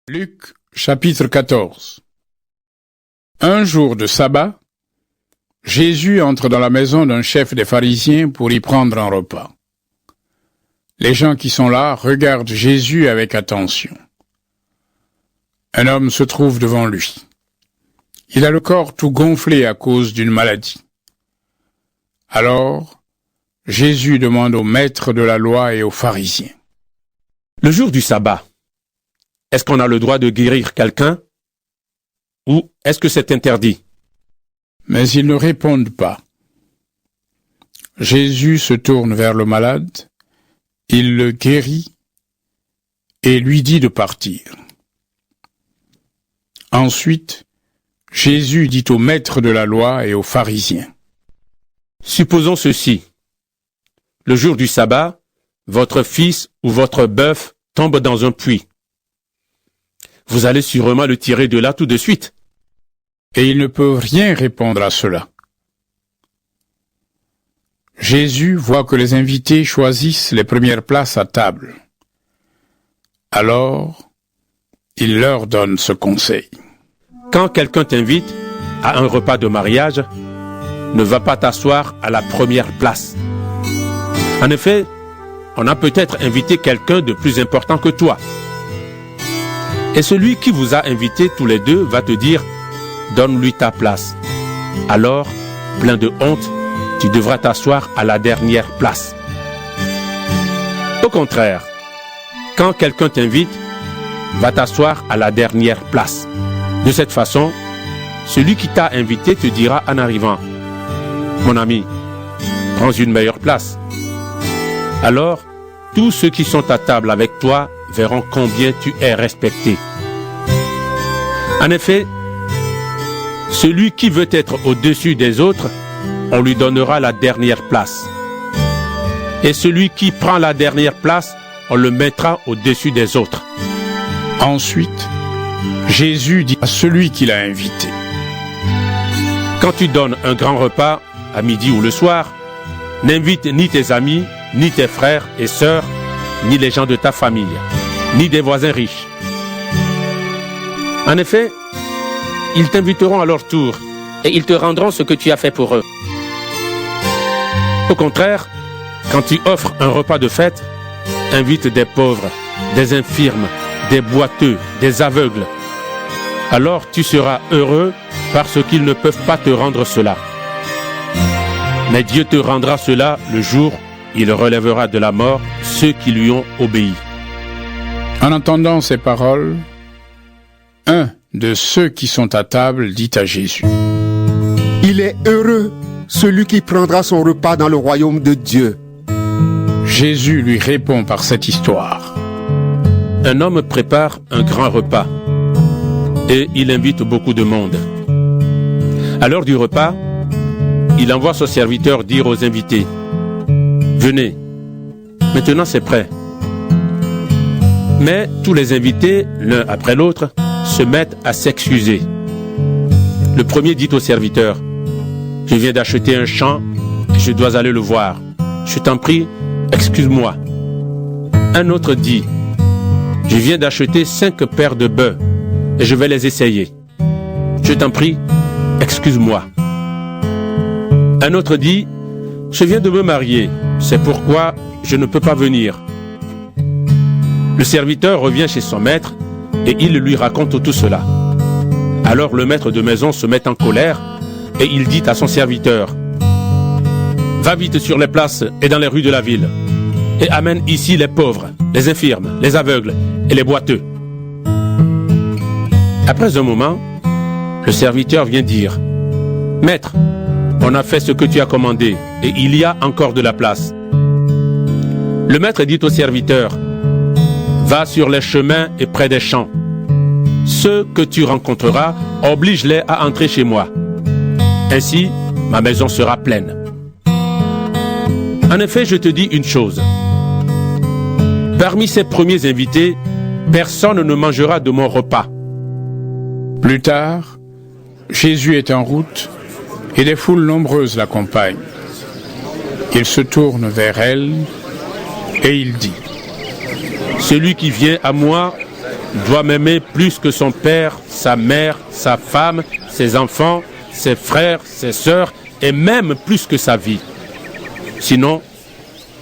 Luc chapitre 14. Un jour de sabbat, Jésus entre dans la maison d'un chef des pharisiens pour y prendre un repas. Les gens qui sont là regardent Jésus avec attention. Un homme se trouve devant lui. Il a le corps tout gonflé à cause d'une maladie. Alors, Jésus demande aux maîtres de la loi et aux pharisiens. Le jour du sabbat, est-ce qu'on a le droit de guérir quelqu'un ou est-ce que c'est interdit? Mais ils ne répondent pas. Jésus se tourne vers le malade, il le guérit et lui dit de partir. Ensuite, Jésus dit aux maîtres de la loi et aux pharisiens. Supposons ceci. Le jour du sabbat, votre fils ou votre bœuf tombe dans un puits. Vous allez sûrement le tirer de là tout de suite. Et ils ne peuvent rien répondre à cela. Jésus voit que les invités choisissent les premières places à table. Alors, il leur donne ce conseil. Quand quelqu'un t'invite à un repas de mariage, ne va pas t'asseoir à la première place. En effet, on a peut-être invité quelqu'un de plus important que toi. Et celui qui vous a invité tous les deux va te dire « Donne-lui ta place ». Alors, plein de honte, tu devras t'asseoir à la dernière place. Au contraire, quand quelqu'un t'invite, va t'asseoir à la dernière place. De cette façon, celui qui t'a invité te dira en arrivant « Mon ami, prends une meilleure place ». Alors, tous ceux qui sont à table avec toi verront combien tu es respecté. En effet, celui qui veut être au-dessus des autres, on lui donnera la dernière place. Et celui qui prend la dernière place, on le mettra au-dessus des autres. Ensuite, Jésus dit à celui qui l'a invité. Quand tu donnes un grand repas, à midi ou le soir, n'invite ni tes amis, ni tes frères et sœurs, ni les gens de ta famille, ni des voisins riches. En effet, ils t'inviteront à leur tour et ils te rendront ce que tu as fait pour eux. Au contraire, quand tu offres un repas de fête, invite des pauvres, des infirmes, des boiteux, des aveugles. Alors tu seras heureux parce qu'ils ne peuvent pas te rendre cela. Mais Dieu te rendra cela le jour où il relèvera de la mort ceux qui lui ont obéi. En entendant ces paroles, un de ceux qui sont à table dit à Jésus. Il est heureux celui qui prendra son repas dans le royaume de Dieu. Jésus lui répond par cette histoire. Un homme prépare un grand repas et il invite beaucoup de monde. À l'heure du repas, il envoie son serviteur dire aux invités « Venez, maintenant c'est prêt ». Mais tous les invités, l'un après l'autre, se mettent à s'excuser. Le premier dit au serviteur « Je viens d'acheter un champ et je dois aller le voir. Je t'en prie, excuse-moi ». Un autre dit « Je viens d'acheter 5 paires de bœufs et je vais les essayer. Je t'en prie, excuse-moi ». Un autre dit « Je viens de me marier, c'est pourquoi je ne peux pas venir ». Le serviteur revient chez son maître et il lui raconte tout cela. Alors le maître de maison se met en colère et il dit à son serviteur « Va vite sur les places et dans les rues de la ville et amène ici les pauvres, les infirmes, les aveugles et les boiteux. » Après un moment, le serviteur vient dire « Maître, on a fait ce que tu as commandé et il y a encore de la place. » Le maître dit au serviteur « Va sur les chemins et près des champs. Ceux que tu rencontreras, oblige-les à entrer chez moi. Ainsi, ma maison sera pleine. En effet, je te dis une chose. Parmi ces premiers invités, personne ne mangera de mon repas. » Plus tard, Jésus est en route et des foules nombreuses l'accompagnent. Il se tourne vers elles et il dit « Celui qui vient à moi, Il doit m'aimer plus que son père, sa mère, sa femme, ses enfants, ses frères, ses sœurs et même plus que sa vie. Sinon,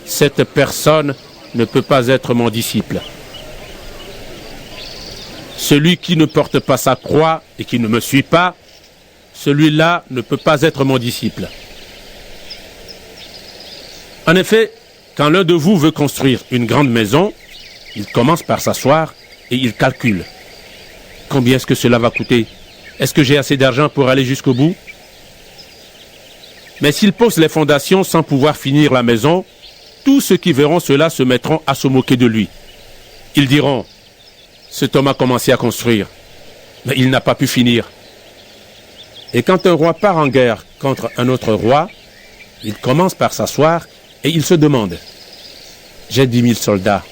cette personne ne peut pas être mon disciple. Celui qui ne porte pas sa croix et qui ne me suit pas, celui-là ne peut pas être mon disciple. En effet, quand l'un de vous veut construire une grande maison, il commence par s'asseoir et il calcule. Combien est-ce que cela va coûter? Est-ce que j'ai assez d'argent pour aller jusqu'au bout? Mais s'il pose les fondations sans pouvoir finir la maison, tous ceux qui verront cela se mettront à se moquer de lui. Ils diront, cet homme a commencé à construire, mais il n'a pas pu finir. Et quand un roi part en guerre contre un autre roi, il commence par s'asseoir et il se demande, j'ai 10 000 soldats.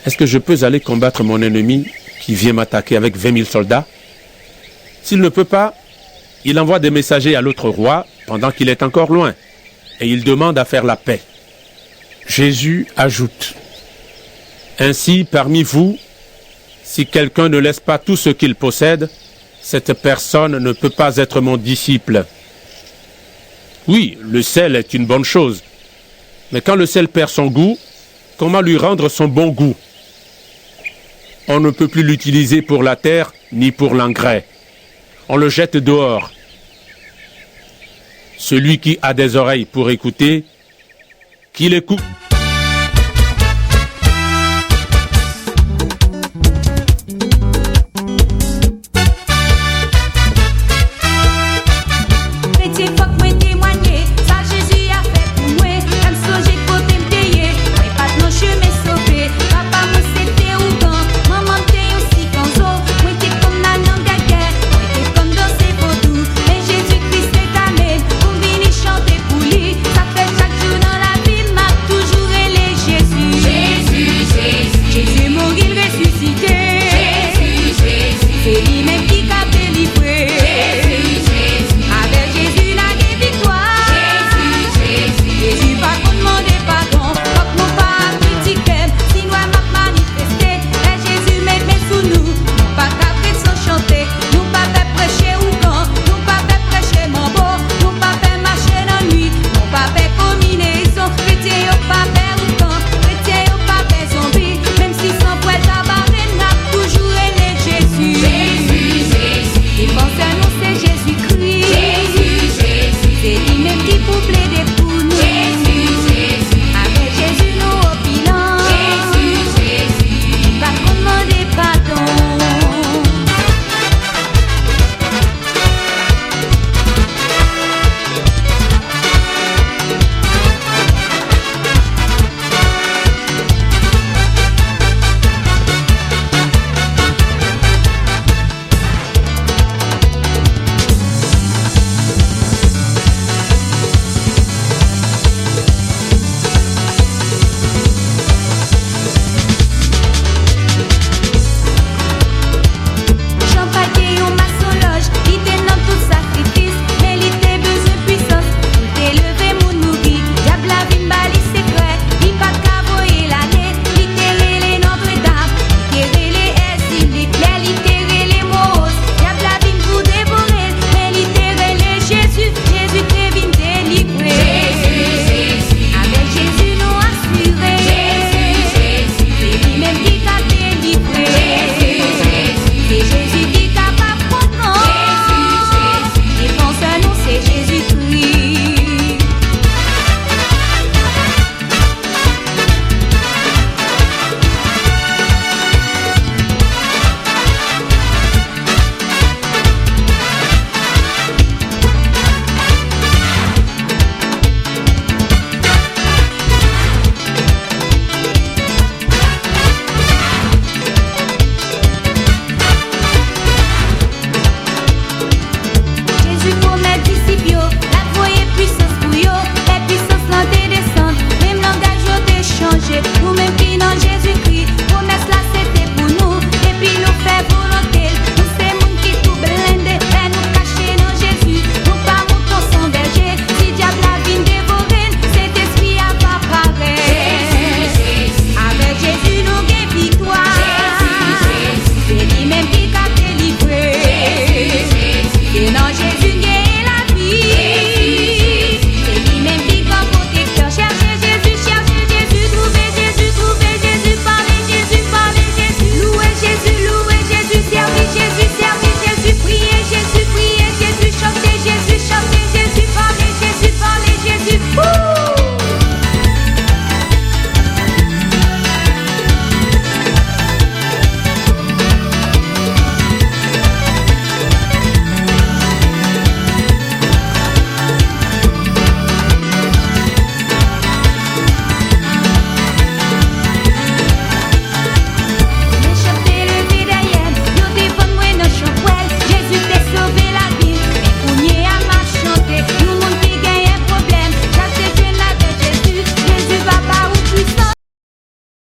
Est-ce que je peux aller combattre mon ennemi qui vient m'attaquer avec 20 000 soldats? S'il ne peut pas, il envoie des messagers à l'autre roi pendant qu'il est encore loin et il demande à faire la paix. Jésus ajoute, ainsi, parmi vous, si quelqu'un ne laisse pas tout ce qu'il possède, cette personne ne peut pas être mon disciple. Oui, le sel est une bonne chose, mais quand le sel perd son goût, comment lui rendre son bon goût? On ne peut plus l'utiliser pour la terre ni pour l'engrais. On le jette dehors. Celui qui a des oreilles pour écouter, qu'il écoute.